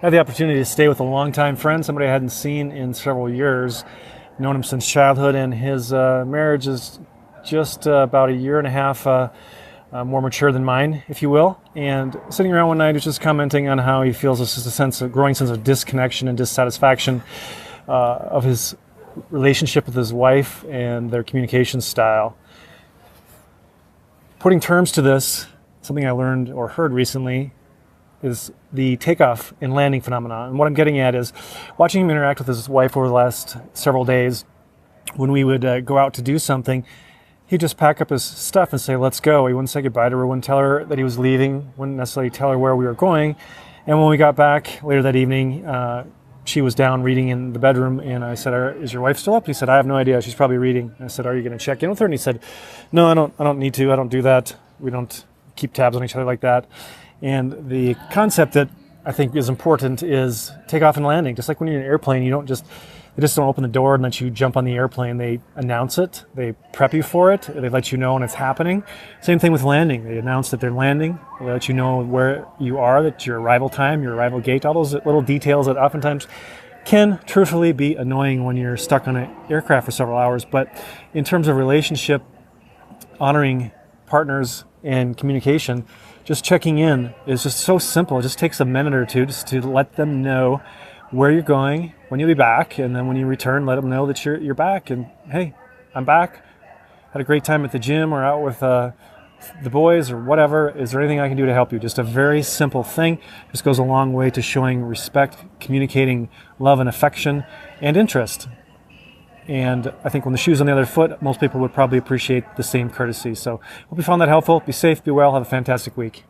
I had the opportunity to stay with a longtime friend, somebody I hadn't seen in several years, known him since childhood, and his marriage is just about a year and a half more mature than mine, if you will. And sitting around one night, he was just commenting on how he feels this is a growing sense of disconnection and dissatisfaction of his relationship with his wife and their communication style. Putting terms to this, something I learned or heard recently, is the takeoff and landing phenomenon. And what I'm getting at is watching him interact with his wife over the last several days. When we would go out to do something, he'd just pack up his stuff and say, let's go. He wouldn't say goodbye to her, wouldn't tell her that he was leaving, wouldn't necessarily tell her where we were going. And when we got back later that evening, she was down reading in the bedroom, and I said, is your wife still up? He said, I have no idea. She's probably reading. And I said, are you going to check in with her? And he said, no, I don't need to. I don't do that. We don't keep tabs on each other like that. And the concept that I think is important is takeoff and landing. Just like when you're in an airplane, they just don't open the door and let you jump on the airplane. They announce it, they prep you for it, they let you know when it's happening. Same thing with landing. They announce that they're landing, they let you know where you are, that your arrival time, your arrival gate, all those little details that oftentimes can truthfully be annoying when you're stuck on an aircraft for several hours. But in terms of relationship, honoring partners and communication, just checking in is just so simple. It just takes a minute or two just to let them know where you're going, when you'll be back, and then when you return, let them know that you're back. And hey, I'm back. Had a great time at the gym or out with the boys or whatever. Is there anything I can do to help you? Just a very simple thing. Just goes a long way to showing respect, communicating love and affection and interest. And I think when the shoe's on the other foot, most people would probably appreciate the same courtesy. So hope you found that helpful. Be safe, be well, have a fantastic week.